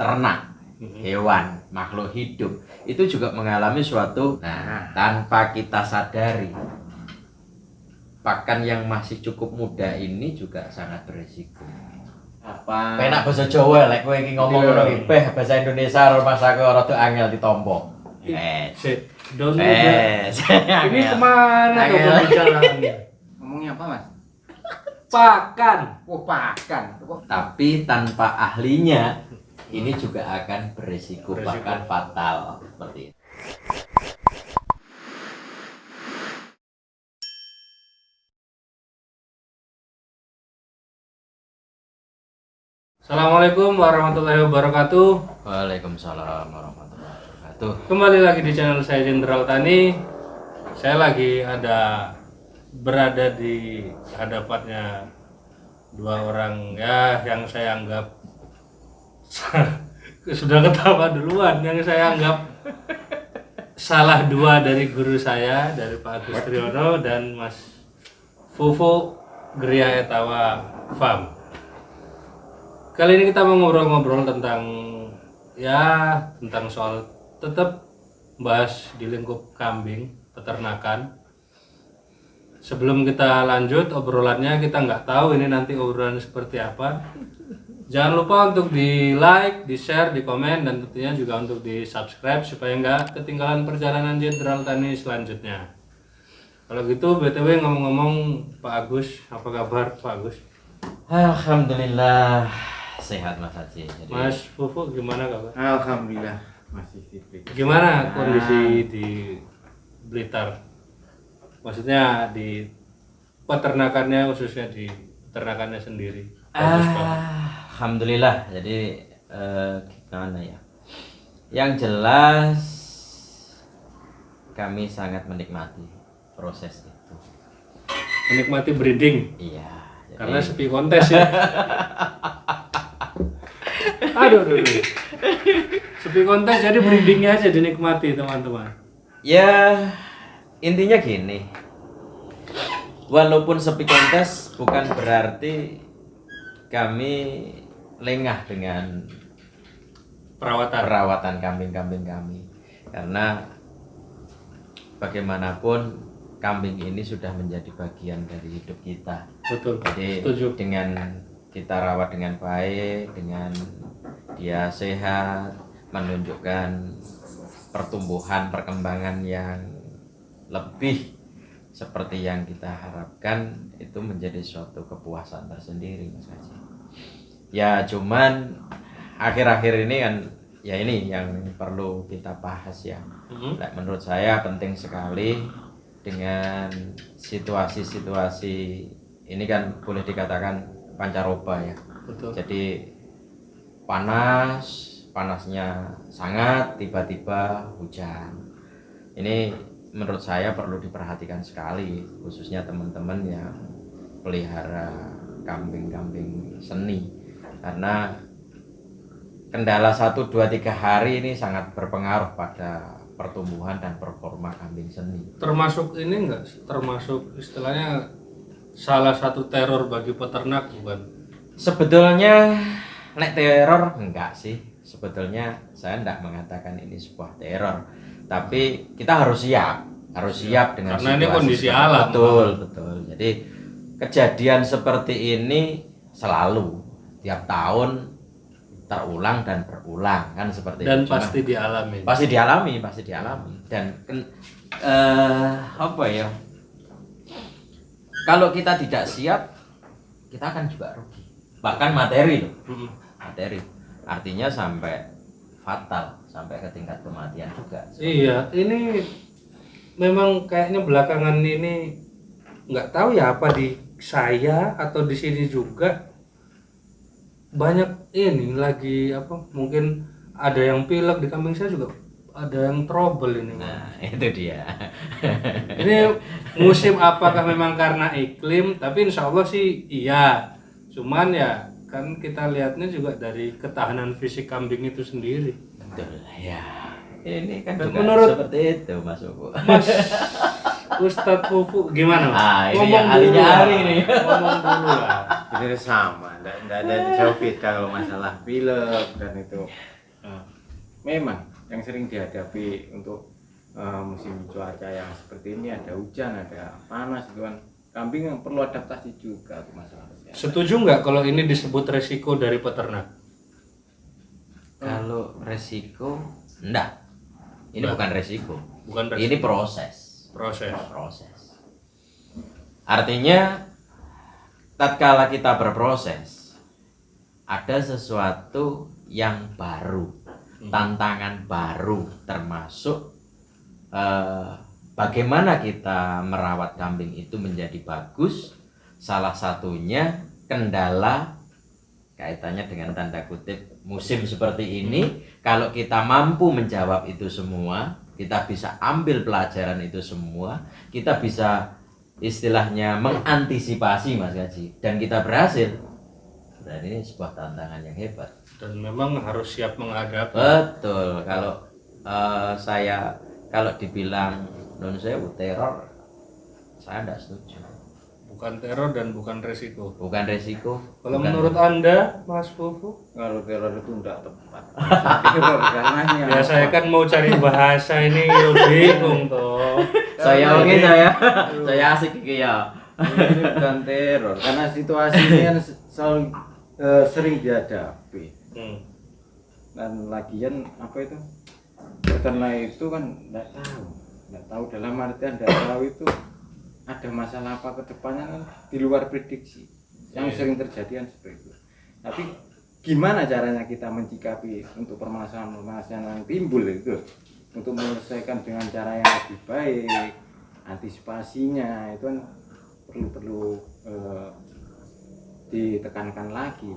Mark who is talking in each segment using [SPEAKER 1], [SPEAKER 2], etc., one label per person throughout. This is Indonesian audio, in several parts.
[SPEAKER 1] ternak, hewan, makhluk hidup itu juga mengalami suatu tanpa kita sadari. Pakan yang masih cukup muda ini juga sangat berisiko.
[SPEAKER 2] Apa?
[SPEAKER 1] Penak bahasa Jawa lek kowe iki ngomong ngono iki bahasa Indonesia rumah aku rada angel ditampa.
[SPEAKER 3] Ini kemana tuh pembicaraannya?
[SPEAKER 2] Ngomongnya apa, Mas?
[SPEAKER 3] Pakan.
[SPEAKER 2] Oh, pakan.
[SPEAKER 1] Tapi tanpa ahlinya ini juga akan berisiko bahkan fatal seperti itu.
[SPEAKER 3] Assalamualaikum warahmatullahi wabarakatuh.
[SPEAKER 1] Waalaikumsalam warahmatullahi wabarakatuh.
[SPEAKER 3] Kembali lagi di channel saya Jenderal Tani. Saya lagi berada di hadapannya dua orang ya yang saya anggap sudah ketawa duluan, yang saya anggap salah dua dari guru saya, dari Pak Agus Triyono dan Mas Fufu Gria Etawa Farm. Kali ini kita mau ngobrol-ngobrol tentang soal tetap bahas di lingkup kambing, peternakan. Sebelum kita lanjut obrolannya, kita nggak tahu ini nanti obrolan seperti apa. Jangan lupa untuk di like, di share, di komen, dan tentunya juga untuk di subscribe supaya nggak ketinggalan perjalanan Jenderal Tani selanjutnya. Kalau gitu BTW ngomong-ngomong, Pak Agus, apa kabar Pak Agus?
[SPEAKER 1] Alhamdulillah sehat Mas Haji. Jadi,
[SPEAKER 3] Mas Fufu gimana kabar?
[SPEAKER 2] Alhamdulillah masih diberi.
[SPEAKER 3] Gimana kondisi di Blitar? Maksudnya di peternakannya, khususnya di peternakannya sendiri.
[SPEAKER 1] Alhamdulillah. Jadi gimana ya? Yang jelas kami sangat menikmati proses itu.
[SPEAKER 3] Menikmati breeding.
[SPEAKER 1] Iya.
[SPEAKER 3] Karena sepi kontes ya. Aduh. Sepi kontes jadi breedingnya aja dinikmati teman-teman.
[SPEAKER 1] Ya intinya gini. Walaupun sepi kontes bukan berarti kami lengah dengan perawatan kambing-kambing kami. Karena bagaimanapun kambing ini sudah menjadi bagian dari hidup kita.
[SPEAKER 3] Betul.
[SPEAKER 1] Jadi
[SPEAKER 3] setuju.
[SPEAKER 1] dengan kita rawat dengan baik, dengan dia sehat, menunjukkan pertumbuhan perkembangan yang lebih seperti yang kita harapkan, itu menjadi suatu kepuasan tersendiri Mas Haji. Ya cuman akhir-akhir ini kan ya ini yang perlu kita bahas ya. Menurut saya penting sekali dengan situasi-situasi ini kan boleh dikatakan pancaroba ya.
[SPEAKER 3] Betul.
[SPEAKER 1] Jadi panasnya sangat, tiba-tiba hujan. Ini menurut saya perlu diperhatikan sekali, khususnya teman-teman yang pelihara kambing-kambing seni, karena kendala 1, 2, 3 hari ini sangat berpengaruh pada pertumbuhan dan performa kambing seni.
[SPEAKER 3] Termasuk ini enggak? Termasuk istilahnya salah satu teror bagi peternak bukan? Sebetulnya
[SPEAKER 1] Nek teror enggak sih. Sebetulnya saya enggak mengatakan ini sebuah teror, tapi kita harus siap dengan
[SPEAKER 3] karena
[SPEAKER 1] situasi
[SPEAKER 3] ini kondisi alam.
[SPEAKER 1] Betul. Jadi kejadian seperti ini selalu tiap tahun terulang dan berulang kan seperti
[SPEAKER 3] dan
[SPEAKER 1] itu.
[SPEAKER 3] Pasti dialami.
[SPEAKER 1] Pasti dialami. Dan apa ya? Kalau kita tidak siap, kita akan juga rugi. Bahkan materi loh. Materi. Artinya sampai fatal, sampai ke tingkat kematian juga.
[SPEAKER 3] Iya, ini memang kayaknya belakangan ini nggak tahu ya apa di saya atau di sini juga banyak ini lagi apa, mungkin ada yang pilek di kambing saya juga, ada yang trouble ini.
[SPEAKER 1] Nah, itu dia.
[SPEAKER 3] Ini musim apakah memang karena iklim, tapi insya Allah sih iya. Cuman ya kan kita lihatnya juga dari ketahanan fisik kambing itu sendiri.
[SPEAKER 1] Betul ya. Ini kan
[SPEAKER 3] dan
[SPEAKER 1] juga
[SPEAKER 3] menurut
[SPEAKER 1] seperti itu Mas Fufu.
[SPEAKER 3] Mas Ustadz Fufu gimana?
[SPEAKER 1] Ini yang ahlinya hari ini.
[SPEAKER 3] Ngomong dulu lah.
[SPEAKER 2] Sebenarnya sama, enggak ada jauh beda kalau masalah pilek dan itu. Memang yang sering dihadapi untuk musim cuaca yang seperti ini, ada hujan, ada panas gitu kan. Kambing yang perlu adaptasi juga untuk masalah kesehatan.
[SPEAKER 3] Setuju nggak kalau ini disebut resiko dari peternak?
[SPEAKER 1] Kalau resiko, enggak. Ini
[SPEAKER 3] Enggak.
[SPEAKER 1] bukan resiko.
[SPEAKER 3] Bukan resiko.
[SPEAKER 1] Ini proses.
[SPEAKER 3] Proses.
[SPEAKER 1] Artinya, tatkala kita berproses, ada sesuatu yang baru, tantangan baru, termasuk bagaimana kita merawat kambing itu menjadi bagus. Salah satunya kendala kaitannya dengan tanda kutip musim seperti ini. Kalau kita mampu menjawab itu semua, kita bisa ambil pelajaran itu semua, kita bisa istilahnya mengantisipasi Mas Gaji, dan kita berhasil. Dan ini sebuah tantangan yang hebat.
[SPEAKER 3] Dan memang harus siap menghadapi.
[SPEAKER 1] Betul. Kalau saya kalau dibilang non sewu teror, saya tidak setuju.
[SPEAKER 3] Bukan teror dan bukan resiko.
[SPEAKER 1] Bukan resiko.
[SPEAKER 3] Kalau
[SPEAKER 1] bukan-
[SPEAKER 3] menurut Anda, Mas Fufu?
[SPEAKER 2] Kalau teror itu enggak tepat. Teror karenanya.
[SPEAKER 3] Ya saya kan mau cari bahasa ini, yo bingung toh.
[SPEAKER 1] saya oke saya asik iki ya.
[SPEAKER 2] Ini bukan teror karena situasinya kan selalu sering dihadapi. Dan lagian apa itu? Peternak itu kan enggak tahu dalam artian enggak tahu itu ada masalah apa ke depannya kan di luar prediksi. Yang sering terjadi kan seperti itu. Tapi gimana caranya kita mencikapi untuk permasalahan-permasalahan yang timbul itu, untuk menyelesaikan dengan cara yang lebih baik, antisipasinya itu kan perlu ditekankan lagi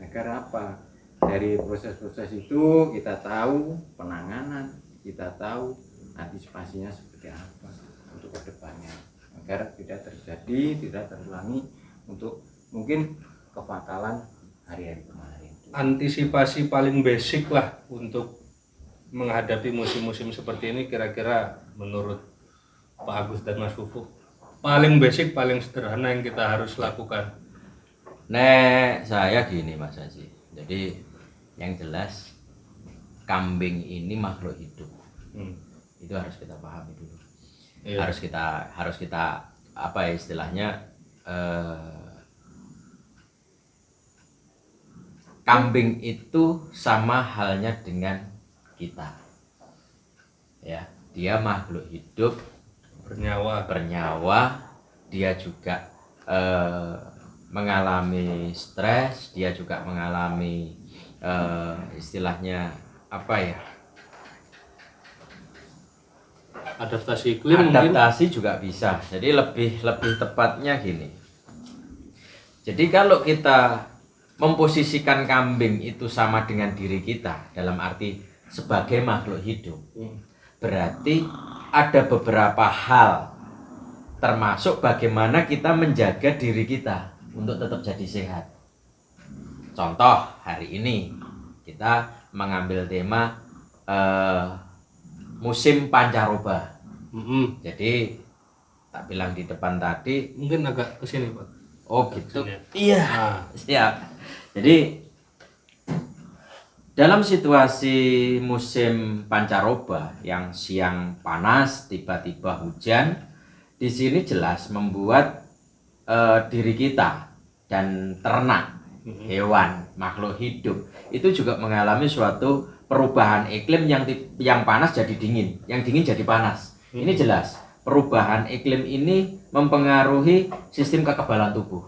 [SPEAKER 2] agar apa, dari proses-proses itu kita tahu penanganan, kita tahu antisipasinya seperti apa untuk kedepannya agar tidak terjadi, tidak terulangi untuk mungkin kefatalan hari-hari kemarin.
[SPEAKER 3] Antisipasi paling basic lah untuk menghadapi musim-musim seperti ini kira-kira menurut Pak Agus dan Mas Fufu, paling basic, paling sederhana yang kita harus lakukan.
[SPEAKER 1] Saya gini Mas Haji. Jadi yang jelas kambing ini makhluk hidup. Itu harus kita pahami dulu.
[SPEAKER 3] Iya.
[SPEAKER 1] Harus kita apa ya istilahnya, kambing itu sama halnya dengan kita. Ya, dia makhluk hidup, bernyawa, dia juga mengalami stres, dia juga mengalami istilahnya apa ya?
[SPEAKER 3] Adaptasi iklim mungkin.
[SPEAKER 1] Adaptasi juga bisa. Jadi lebih tepatnya gini. Jadi kalau kita memposisikan kambing itu sama dengan diri kita dalam arti sebagai makhluk hidup, berarti ada beberapa hal termasuk bagaimana kita menjaga diri kita untuk tetap jadi sehat. Contoh hari ini kita mengambil tema musim pancaroba. Jadi tak bilang di depan tadi,
[SPEAKER 3] Mungkin agak kesini Pak.
[SPEAKER 1] oh gitu.
[SPEAKER 3] Kesini.
[SPEAKER 1] Iya. Siap. Jadi dalam situasi musim pancaroba yang siang panas, tiba-tiba hujan, di sini jelas membuat diri kita dan ternak, hewan, makhluk hidup itu juga mengalami suatu perubahan iklim yang panas jadi dingin, yang dingin jadi panas. Ini jelas perubahan iklim ini mempengaruhi sistem kekebalan tubuh.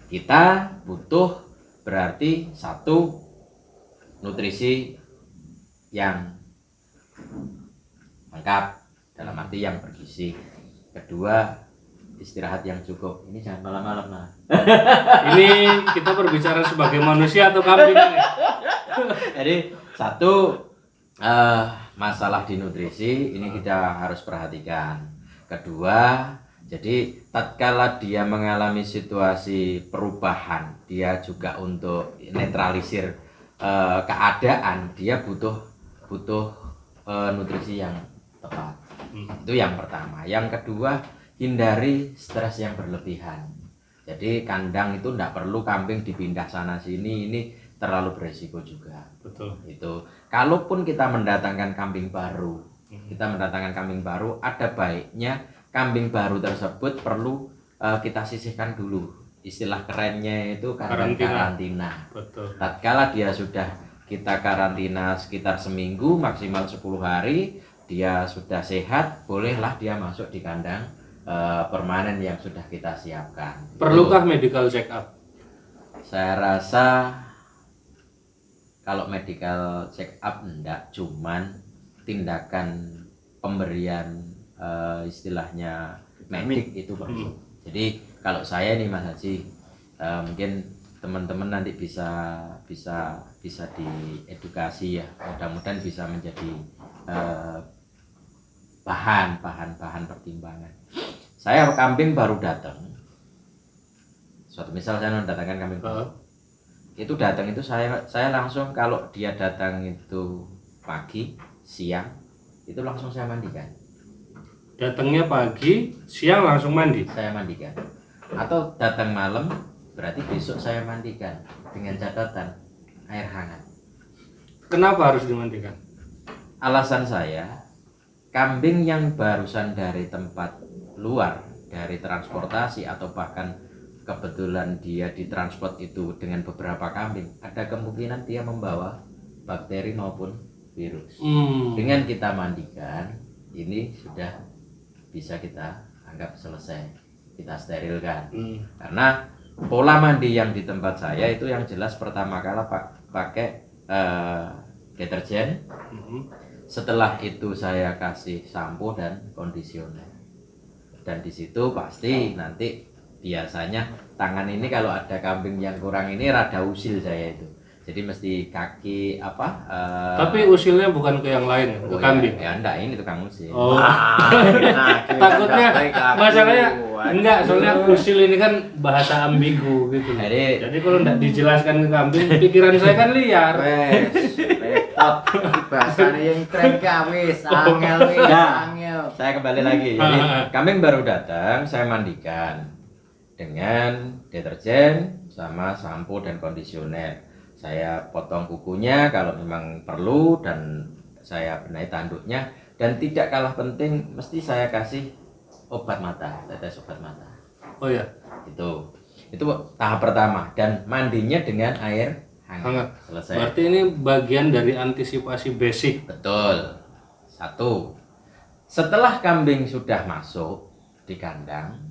[SPEAKER 1] Kita butuh berarti satu, nutrisi yang lengkap dalam arti yang bergizi. Kedua, istirahat yang cukup. Ini jangan malam-malam nah.
[SPEAKER 3] Ini kita berbicara sebagai manusia atau kambing ini?
[SPEAKER 1] Jadi satu, masalah di nutrisi ini kita harus perhatikan. Kedua, jadi tatkala dia mengalami situasi perubahan, dia juga untuk netralisir keadaan, dia butuh nutrisi yang tepat. Itu yang pertama. Yang kedua, hindari stres yang berlebihan. Jadi kandang itu tidak perlu kambing dipindah sana sini, ini terlalu beresiko juga.
[SPEAKER 3] Betul.
[SPEAKER 1] Itu kalaupun kita mendatangkan kambing baru, ada baiknya kambing baru tersebut perlu kita sisihkan dulu. Istilah kerennya itu karantina.
[SPEAKER 3] Betul.
[SPEAKER 1] Tatkala dia sudah kita karantina sekitar seminggu, maksimal 10 hari, dia sudah sehat, bolehlah dia masuk di kandang permanen yang sudah kita siapkan.
[SPEAKER 3] Perlukah medical check up?
[SPEAKER 1] Saya rasa kalau medical check up enggak, cuman tindakan pemberian istilahnya medik itu perlu. Jadi kalau saya nih Mas Haji, mungkin teman-teman nanti bisa diedukasi ya, mudah-mudahan bisa menjadi bahan pertimbangan. Saya kambing baru datang, suatu misal saya mendatangkan kambing baru, itu datang itu saya langsung, kalau dia datang itu pagi, siang, itu langsung saya mandikan.
[SPEAKER 3] Datangnya pagi, siang langsung mandi?
[SPEAKER 1] Saya mandikan. Atau datang malam, berarti besok saya mandikan dengan catatan air hangat.
[SPEAKER 3] Kenapa harus dimandikan?
[SPEAKER 1] Alasan saya, kambing yang barusan dari tempat luar, dari transportasi atau bahkan kebetulan dia ditransport itu dengan beberapa kambing, ada kemungkinan dia membawa bakteri maupun virus. Dengan kita mandikan, ini sudah bisa kita anggap selesai, kita sterilkan. Karena pola mandi yang di tempat saya itu yang jelas pertama kali pakai deterjen. Setelah itu saya kasih sampo dan kondisioner. Dan di situ pasti nanti biasanya tangan ini kalau ada kambing yang kurang ini rada usil saya itu. Jadi mesti kaki
[SPEAKER 3] tapi usilnya bukan ke yang lain ya, ke kambing.
[SPEAKER 1] Ya enggak, ini tukang usil.
[SPEAKER 3] Oh. Takutnya masalahnya enggak, soalnya usil ini kan bahasa ambigu gitu. Jadi kalau enggak dijelaskan ke kambing, pikiran saya kan liar.
[SPEAKER 2] Laptop bahasanya yang keren kawis, angel.
[SPEAKER 1] Saya kembali lagi. Jadi kambing baru datang, saya mandikan dengan deterjen sama sampo dan kondisioner. Saya potong kukunya kalau memang perlu, dan saya benahi tanduknya, dan tidak kalah penting mesti saya kasih obat mata, tetes obat mata.
[SPEAKER 3] Oh ya,
[SPEAKER 1] itu tahap pertama, dan mandinya dengan air hangat. Selesai.
[SPEAKER 3] Berarti ini bagian dari antisipasi basic.
[SPEAKER 1] Betul. Satu, setelah kambing sudah masuk di kandang,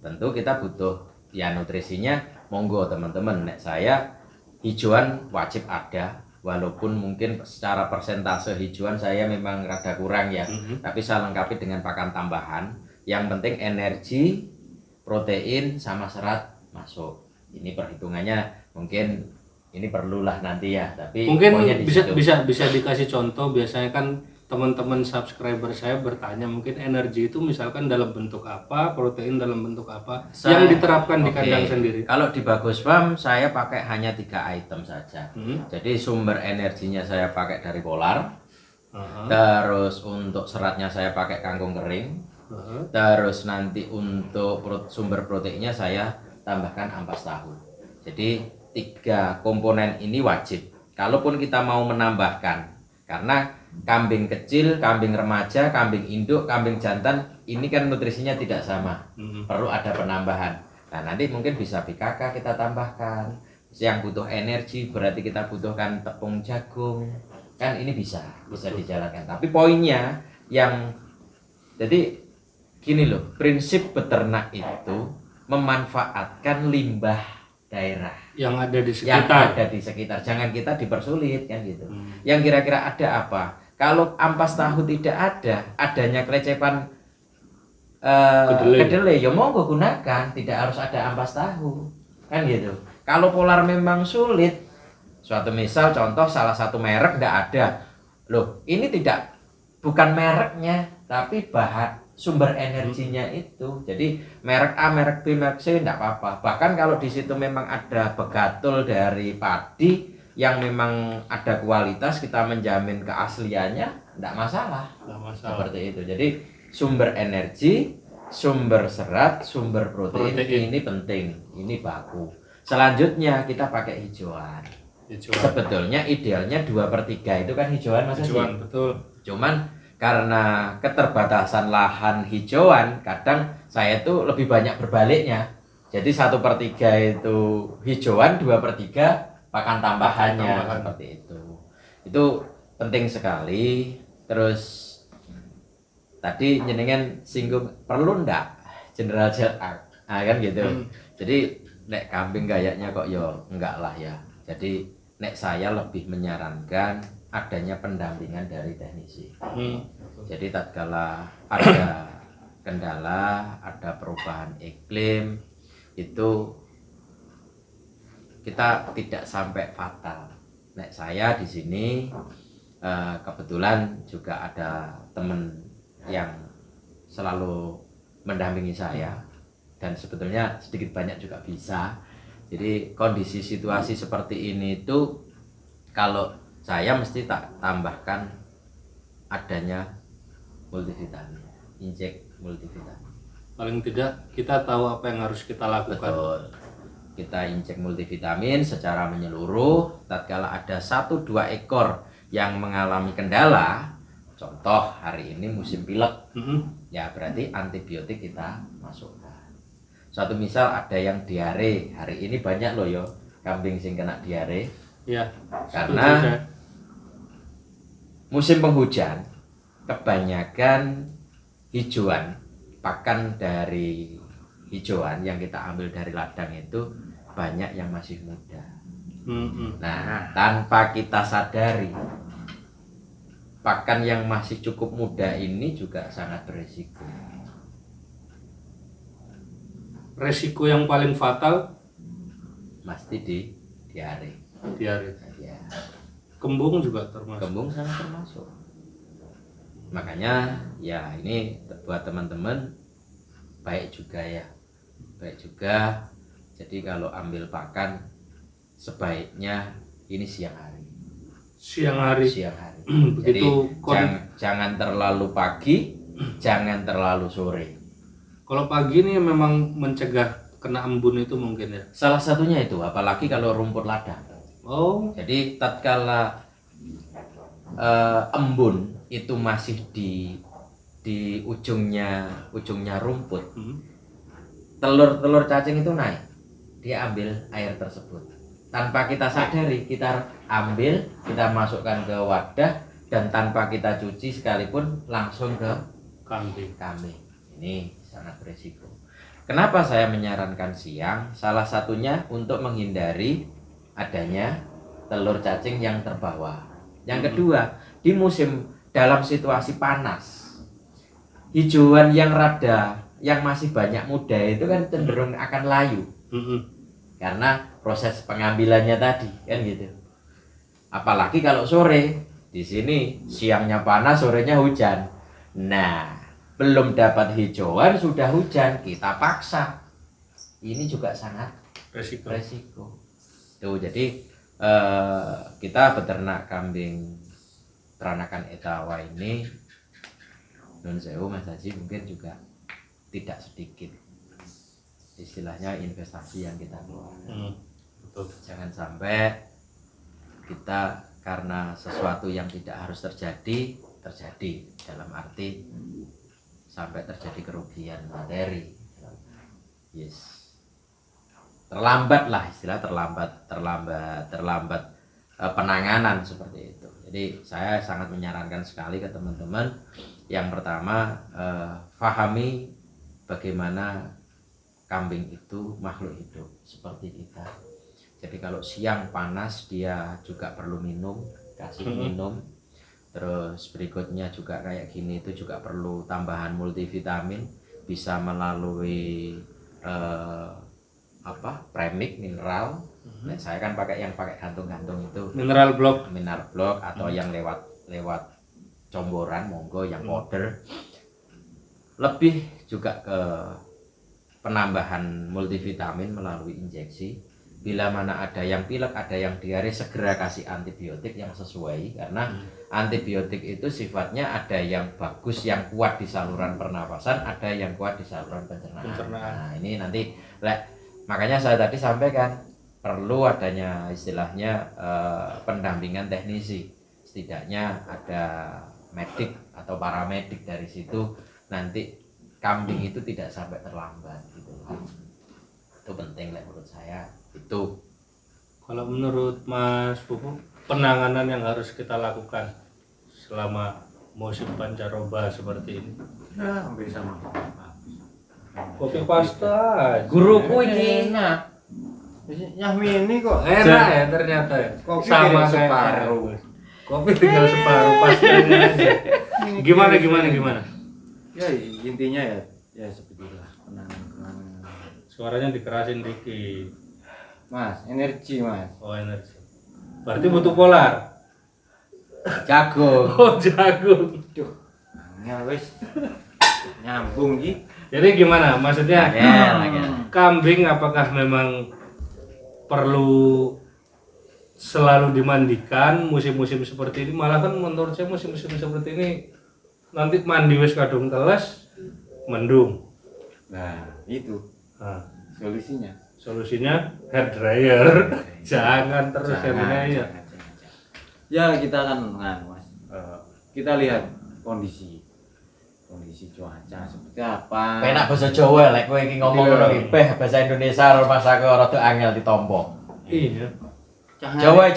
[SPEAKER 1] tentu kita butuh ya nutrisinya. Monggo teman-teman, saya hijauan wajib ada, walaupun mungkin secara persentase hijauan saya memang rada kurang ya, tapi saya lengkapi dengan pakan tambahan. Yang penting energi, protein sama serat masuk. Ini perhitungannya mungkin ini perlulah nanti ya, tapi
[SPEAKER 3] mungkin bisa dikasih contoh. Biasanya kan teman-teman subscriber saya bertanya, mungkin energi itu misalkan dalam bentuk apa, protein dalam bentuk apa yang diterapkan di kandang sendiri.
[SPEAKER 1] Kalau di Bagus Farm saya pakai hanya 3 item saja. Jadi sumber energinya saya pakai dari polar, terus untuk seratnya saya pakai kangkung kering, terus nanti untuk sumber proteinnya saya tambahkan ampas tahu. Jadi 3 komponen ini wajib. Kalaupun kita mau menambahkan, karena kambing kecil, kambing remaja, kambing induk, kambing jantan ini kan nutrisinya tidak sama, perlu ada penambahan. Nah nanti mungkin bisa PKK kita tambahkan. Yang butuh energi berarti kita butuhkan tepung jagung, kan ini bisa dijalankan. Tapi poinnya jadi gini loh, prinsip beternak itu memanfaatkan limbah daerah
[SPEAKER 3] yang ada di sekitar.
[SPEAKER 1] Jangan kita dipersulit kan gitu. Yang kira-kira ada apa? Kalau ampas tahu tidak ada, adanya kelecepan kedelai, ya monggo gunakan, tidak harus ada ampas tahu kan gitu. Kalau polar memang sulit, suatu misal contoh salah satu merek tidak ada, loh ini bukan mereknya tapi sumber energinya itu. Jadi merek A, merek B, merek C tidak apa-apa. Bahkan kalau di situ memang ada begatul dari padi yang memang ada kualitas, kita menjamin keasliannya, tidak masalah. Seperti itu. Jadi sumber energi, sumber serat, sumber protein,
[SPEAKER 3] Protein.
[SPEAKER 1] ini penting, ini baku. Selanjutnya kita pakai hijauan.
[SPEAKER 3] Hijauan.
[SPEAKER 1] Sebetulnya idealnya 2/3 itu kan hijauan Mas Haji.
[SPEAKER 3] Hijauan, betul.
[SPEAKER 1] Cuman karena keterbatasan lahan hijauan, kadang saya tuh lebih banyak berbaliknya. Jadi 1/3 itu hijauan, 2/3 pakan tambahannya, seperti itu. Itu penting sekali. Terus tadi jenengan singgung perlu ndak general kan gitu. Jadi nek kambing kayaknya kok yo enggak lah ya. Jadi nek saya lebih menyarankan adanya pendampingan dari teknisi. Jadi tatkala ada kendala, ada perubahan iklim, itu kita tidak sampai fatal. Nek saya di sini kebetulan juga ada teman yang selalu mendampingi saya dan sebetulnya sedikit banyak juga bisa. Jadi kondisi situasi seperti ini itu kalau saya mesti tak tambahkan adanya multivitamin, injek multivitamin.
[SPEAKER 3] Paling tidak kita tahu apa yang harus kita lakukan.
[SPEAKER 1] Betul. Kita injek multivitamin secara menyeluruh. Tatkala ada 1-2 ekor yang mengalami kendala, contoh hari ini musim pilek, ya berarti antibiotik kita masukkan. Suatu misal ada yang diare, hari ini banyak loh yo kambing sing kena diare.
[SPEAKER 3] Ya.
[SPEAKER 1] Karena musim penghujan, kebanyakan hijauan, pakan dari hijauan yang kita ambil dari ladang itu banyak yang masih muda. Nah, tanpa kita sadari, pakan yang masih cukup muda ini juga sangat berisiko.
[SPEAKER 3] Resiko yang paling fatal
[SPEAKER 1] Pasti di diare.
[SPEAKER 3] diare.
[SPEAKER 1] Ya,
[SPEAKER 3] Kembung juga termasuk.
[SPEAKER 1] kembung sangat termasuk. Makanya ya ini buat teman-teman baik juga ya. Baik juga. Jadi kalau ambil pakan sebaiknya ini siang hari.
[SPEAKER 3] Siang hari.
[SPEAKER 1] Siang hari. Jadi
[SPEAKER 3] Begitu
[SPEAKER 1] jangan terlalu pagi, jangan terlalu sore.
[SPEAKER 3] Kalau pagi ini memang mencegah kena embun itu mungkin ya.
[SPEAKER 1] Salah satunya itu, apalagi kalau rumput ladang.
[SPEAKER 3] Oh,
[SPEAKER 1] Jadi tatkala embun itu masih di ujungnya rumput, telur-telur cacing itu naik, dia ambil air tersebut tanpa kita sadari, kita ambil, kita masukkan ke wadah dan tanpa kita cuci sekalipun langsung ke kambing. Ini sangat berisiko. Kenapa saya menyarankan siang? Salah satunya untuk menghindari adanya telur cacing yang terbawa. Yang kedua, di dalam situasi panas, hijauan yang masih banyak muda itu kan cenderung akan layu. Karena proses pengambilannya tadi kan gitu. Apalagi kalau sore, di sini siangnya panas, sorenya hujan. Nah, belum dapat hijauan sudah hujan, kita paksa. Ini juga sangat resiko. Tuh, jadi kita beternak kambing teranakan Etawa ini nun sewu Mas Haji mungkin juga tidak sedikit istilahnya investasi yang kita keluarkan. Jangan sampai kita karena sesuatu yang tidak harus terjadi dalam arti sampai terjadi kerugian materi. Yes. Terlambat lah istilah terlambat penanganan seperti itu. Jadi saya sangat menyarankan sekali ke teman-teman, yang pertama fahami bagaimana kambing itu makhluk hidup seperti kita. Jadi kalau siang panas dia juga perlu minum, kasih minum. Terus berikutnya juga kayak gini itu juga perlu tambahan multivitamin, bisa melalui premix mineral. Nah, saya kan pakai gantung-gantung itu
[SPEAKER 3] mineral block
[SPEAKER 1] atau yang lewat comboran, monggo yang powder. Lebih juga ke penambahan multivitamin melalui injeksi bila mana ada yang pilek, ada yang diare, segera kasih antibiotik yang sesuai, karena antibiotik itu sifatnya ada yang bagus, yang kuat di saluran pernapasan, ada yang kuat di saluran pencernaan. Nah, ini nanti makanya saya tadi sampaikan perlu adanya istilahnya pendampingan teknisi, setidaknya ada medik atau paramedik dari situ, nanti kambing itu tidak sampai terlambat gitu. Itu penting menurut saya. Itu
[SPEAKER 3] kalau menurut Mas Pupu, penanganan yang harus kita lakukan selama musim pancaroba seperti ini?
[SPEAKER 2] Ya, hampir sama.
[SPEAKER 3] Kopi pasta.
[SPEAKER 1] guruku ini enak.
[SPEAKER 2] Yang ini kok
[SPEAKER 3] Enak ya ternyata.
[SPEAKER 2] Kopi
[SPEAKER 3] Sama
[SPEAKER 2] tinggal
[SPEAKER 3] kayak
[SPEAKER 2] separuh.
[SPEAKER 3] Kopi tinggal separuh, pastanya aja. Gimana?
[SPEAKER 2] Ya intinya ya sebetulnya penanganan.
[SPEAKER 3] Suaranya dikerasin dikit.
[SPEAKER 2] Mas, energi mas.
[SPEAKER 3] Oh, energi. Berarti butuh polar.
[SPEAKER 1] Jagung.
[SPEAKER 3] Oh, jagung.
[SPEAKER 2] Duh, wis nyambung Ki.
[SPEAKER 3] Jadi gimana? Maksudnya
[SPEAKER 1] Angel.
[SPEAKER 3] kambing apakah memang perlu selalu dimandikan musim-musim seperti ini? Malah kan menurut saya musim-musim seperti ini nanti mandi wis kadung teles mendung.
[SPEAKER 2] Nah, itu
[SPEAKER 3] Nah,
[SPEAKER 2] solusinya.
[SPEAKER 3] hair dryer. Jangan terus hair
[SPEAKER 2] Jangan.
[SPEAKER 3] dryer.
[SPEAKER 2] Ya kita kan mas, kita lihat kondisi cuaca seperti apa.
[SPEAKER 1] Penak bahasa Jawa lek kowe iki ngomong
[SPEAKER 2] Iya.
[SPEAKER 1] ngono iki bahasa Indonesia rumah aku rada angel ditampa.
[SPEAKER 3] Iya.
[SPEAKER 1] Jawa.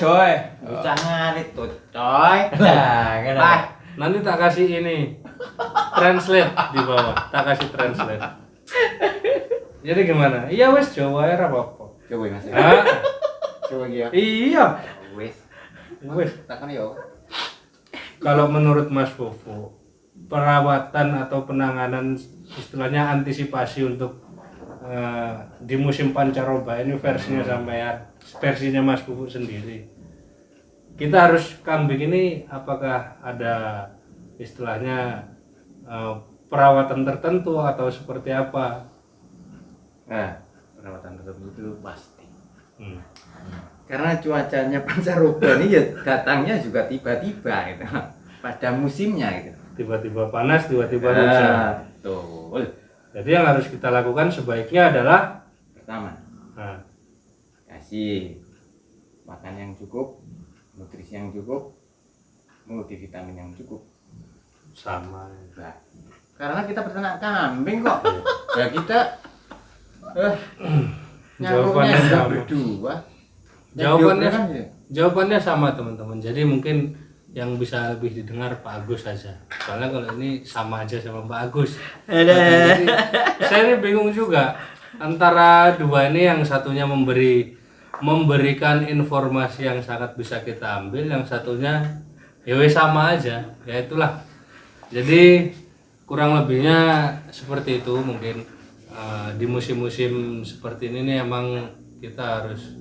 [SPEAKER 2] Jangan itu coy.
[SPEAKER 1] Nah, ngene.
[SPEAKER 2] Ah,
[SPEAKER 3] Nanti tak kasih ini translate di bawah. Tak kasih translate. Jadi gimana? Iya wes Jawa ya apa-apa.
[SPEAKER 2] coba mas.
[SPEAKER 3] Ah,
[SPEAKER 2] Coba ya.
[SPEAKER 3] iya.
[SPEAKER 2] Wes,
[SPEAKER 3] Wes.
[SPEAKER 2] takkan yo.
[SPEAKER 3] Kalau menurut Mas Fofo, perawatan atau penanganan istilahnya antisipasi untuk di musim pancaroba ini versinya versinya Mas Fofo sendiri. Kita harus kambing ini apakah ada istilahnya perawatan tertentu atau seperti apa?
[SPEAKER 2] Nah, perawatan tertentu itu pasti.
[SPEAKER 3] Hmm.
[SPEAKER 2] Karena cuacanya pancaroba ini ya datangnya juga tiba-tiba gitu. Pada musimnya gitu.
[SPEAKER 3] Tiba-tiba panas, tiba-tiba hujan.
[SPEAKER 2] Betul.
[SPEAKER 3] Jadi yang harus kita lakukan sebaiknya adalah
[SPEAKER 2] Pertama,
[SPEAKER 3] nah,
[SPEAKER 2] kasih makan yang cukup, nutrisi yang cukup, multivitamin yang cukup.
[SPEAKER 3] sama.
[SPEAKER 2] Nah, karena kita peternak kambing kok. Ya kita
[SPEAKER 3] Jawabannya
[SPEAKER 2] nyamuknya
[SPEAKER 3] sama.
[SPEAKER 2] berdua.
[SPEAKER 3] Jawabannya
[SPEAKER 2] Yang diobrol kan
[SPEAKER 3] Jawabannya sama teman-teman. Jadi mungkin yang bisa lebih didengar Pak Agus saja. Soalnya kalau ini sama aja sama Pak Agus. Jadi, saya ini bingung juga antara dua ini, yang satunya memberikan informasi yang sangat bisa kita ambil, yang satunya ya wes sama aja. Ya itulah. Jadi kurang lebihnya seperti itu mungkin. Di musim-musim seperti ini nih emang kita harus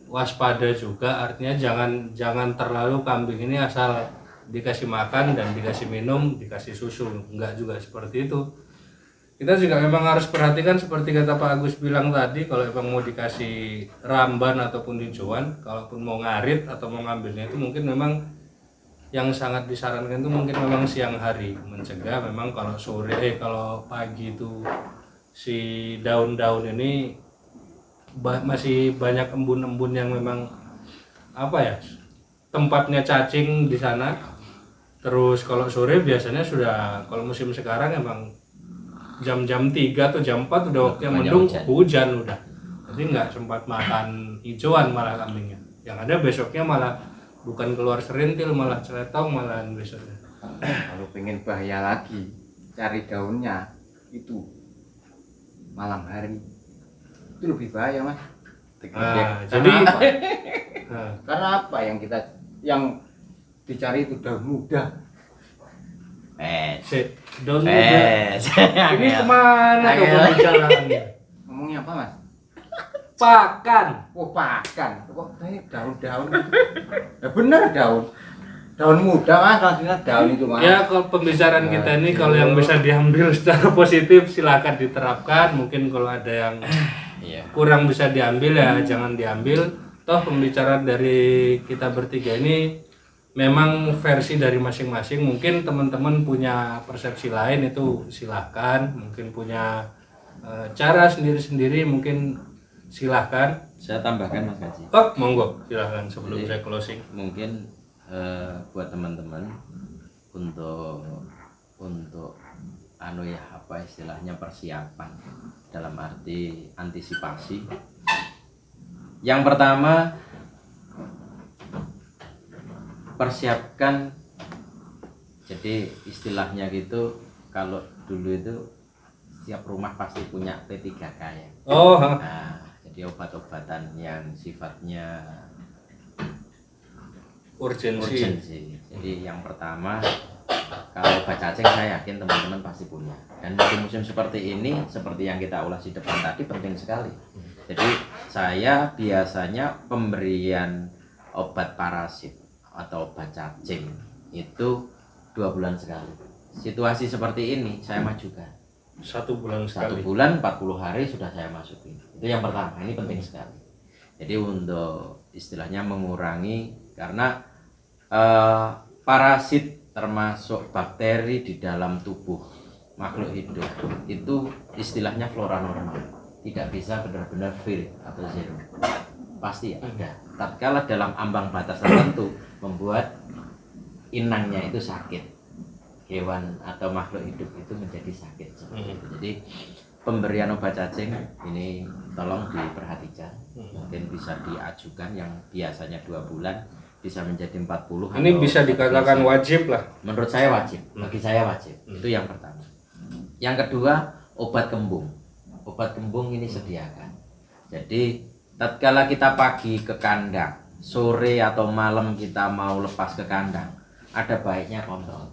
[SPEAKER 3] waspada juga, artinya jangan terlalu kambing ini asal dikasih makan dan dikasih minum, dikasih susu, enggak juga seperti itu. Kita juga memang harus perhatikan seperti kata Pak Agus bilang tadi, kalau emang mau dikasih ramban ataupun hijauan, kalaupun mau ngarit atau mau ngambilnya itu mungkin memang yang sangat disarankan itu mungkin memang siang hari, mencegah memang kalau kalau pagi itu si daun-daun ini masih banyak embun-embun yang memang apa ya, tempatnya cacing di sana. Terus kalau sore biasanya sudah, kalau musim sekarang emang jam-jam 3 atau jam 4 udah waktunya mendung, hujan udah. Jadi nggak sempat makan hijauan malah kambingnya. Yang ada besoknya malah bukan keluar serintil, malah celetong malahan besoknya.
[SPEAKER 2] kalau pengen bahaya lagi, cari daunnya itu malam hari. Itu lebih bahaya mas.
[SPEAKER 3] Jadi
[SPEAKER 2] apa?
[SPEAKER 3] nah,
[SPEAKER 2] Karena apa yang dicari itu daun muda.
[SPEAKER 3] daun muda. Ini kemana tuh pembicaraannya?
[SPEAKER 2] Ngomongnya apa mas?
[SPEAKER 3] Pakan.
[SPEAKER 2] Oh pakan. Kok kayak daun-daun gitu. Ya bener daun muda mas, maksudnya daun itu mas.
[SPEAKER 3] Ya kalau pembicaraan kita ini kalau yang bisa diambil secara positif silakan diterapkan. Mungkin kalau ada yang
[SPEAKER 1] Iya.
[SPEAKER 3] kurang bisa diambil ya jangan diambil. Toh pembicaraan dari kita bertiga ini memang versi dari masing-masing. Mungkin teman-teman punya persepsi lain, itu silahkan. Mungkin punya cara sendiri-sendiri, mungkin silahkan.
[SPEAKER 1] Saya tambahkan Mas Gaji.
[SPEAKER 3] Oh monggo silahkan sebelum
[SPEAKER 1] Jadi,
[SPEAKER 3] saya closing.
[SPEAKER 1] Mungkin buat teman-teman untuk anu ya, apa istilahnya, persiapan dalam arti antisipasi. Yang pertama, persiapkan, jadi istilahnya gitu, kalau dulu itu setiap rumah pasti punya P3K ya.
[SPEAKER 3] Oh,
[SPEAKER 1] Nah, jadi obat-obatan yang sifatnya
[SPEAKER 3] urgensi.
[SPEAKER 1] Jadi yang pertama, kalau obat cacing saya yakin teman-teman pasti punya. Dan musim-musim seperti ini, seperti yang kita ulas di depan tadi, penting sekali. Jadi saya biasanya pemberian obat parasit atau obat cacing itu 2 bulan sekali. Situasi seperti ini saya majukan
[SPEAKER 3] 1 bulan
[SPEAKER 1] 1
[SPEAKER 3] sekali.
[SPEAKER 1] bulan 40 hari sudah saya masukin. Itu yang pertama, ini penting sekali. Jadi untuk istilahnya mengurangi, karena parasit termasuk bakteri di dalam tubuh makhluk hidup itu istilahnya flora normal, tidak bisa benar-benar free atau zero, pasti ada. Tatkala dalam ambang batas tertentu membuat inangnya itu sakit, hewan atau makhluk hidup itu menjadi sakit. Jadi pemberian obat cacing ini tolong diperhatikan, mungkin bisa diajukan, yang biasanya 2 bulan bisa menjadi 40.
[SPEAKER 3] Ini bisa dikatakan wajib lah.
[SPEAKER 1] Menurut saya wajib, bagi saya wajib. Itu yang pertama. Yang kedua, obat kembung. Obat kembung ini sediakan. Jadi tatkala kita pagi ke kandang, sore atau malam kita mau lepas ke kandang, ada baiknya kontrol.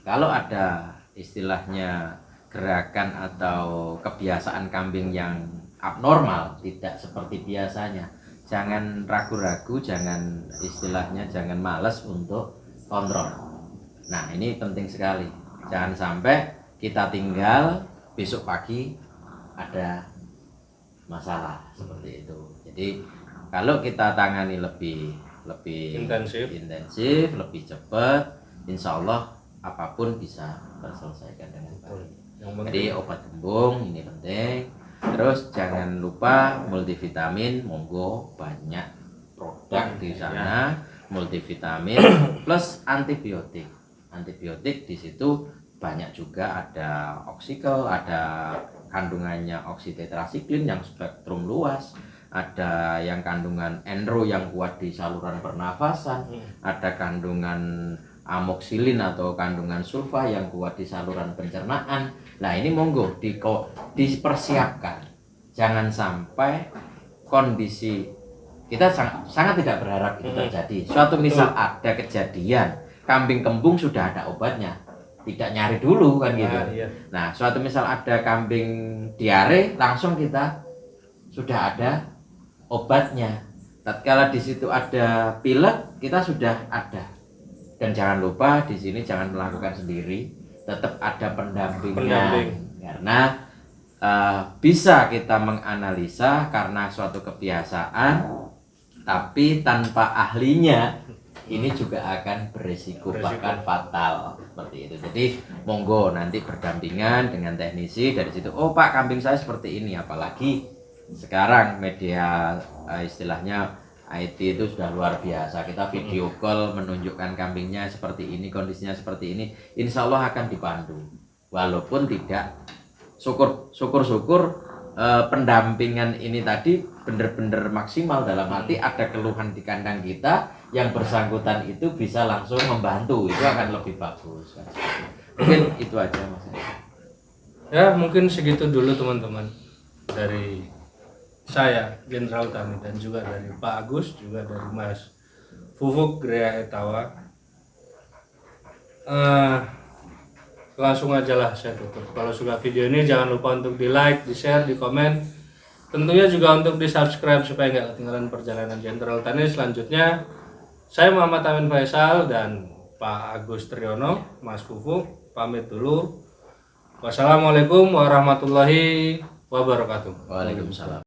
[SPEAKER 1] Kalau ada istilahnya gerakan atau kebiasaan kambing yang abnormal, tidak seperti biasanya, jangan ragu-ragu, jangan istilahnya jangan malas untuk kontrol. Nah, ini penting sekali. Jangan sampai kita tinggal besok pagi ada masalah seperti itu. Jadi kalau kita tangani lebih intensif, lebih cepat, insya Allah apapun bisa terselesaikan dengan baik. Jadi obat kembung ini penting. Terus jangan lupa multivitamin, monggo banyak produk di sana, multivitamin plus antibiotik. Antibiotik di situ banyak juga, ada oksikel, ada kandungannya oksitetrasiklin yang spektrum luas, ada yang kandungan enro yang kuat di saluran pernafasan, ada kandungan amoksilin atau kandungan sulfa yang kuat di saluran pencernaan. Nah, ini monggo dipersiapkan. Jangan sampai kondisi kita sangat tidak berharap itu terjadi. Suatu misal ada kejadian kambing kembung sudah ada obatnya, tidak nyari dulu kan gitu. Nah, suatu misal ada kambing diare, langsung kita sudah ada obatnya. Tatkala di situ ada pilek, kita sudah ada. Dan jangan lupa di sini jangan melakukan sendiri, tetap ada pendamping. Karena bisa kita menganalisa karena suatu kebiasaan, tapi tanpa ahlinya ini juga akan berisiko bahkan fatal seperti itu. Jadi monggo nanti berdampingan dengan teknisi dari situ. Oh Pak, kambing saya seperti ini. Apalagi sekarang media istilahnya IT itu sudah luar biasa. Kita video call menunjukkan kambingnya seperti ini, kondisinya seperti ini, insya Allah akan dipandu. Walaupun tidak, syukur pendampingan ini tadi benar-benar maksimal, dalam arti ada keluhan di kandang kita, yang bersangkutan itu bisa langsung membantu, itu akan lebih bagus. Mungkin itu aja Mas.
[SPEAKER 3] Ya mungkin segitu dulu teman-teman dari saya Jenderal Tani, dan juga dari Pak Agus, juga dari Mas Fufuk Grea Etawa. Langsung aja lah saya tutup. Kalau suka video ini jangan lupa untuk di like, di share, di komen, tentunya juga untuk di subscribe supaya nggak ketinggalan perjalanan Jenderal Tani selanjutnya. Saya Muhammad Amin Faisal dan Pak Agus Triyono, Mas Fufuk pamit dulu. Wassalamualaikum warahmatullahi wabarakatuh.
[SPEAKER 1] Waalaikumsalam.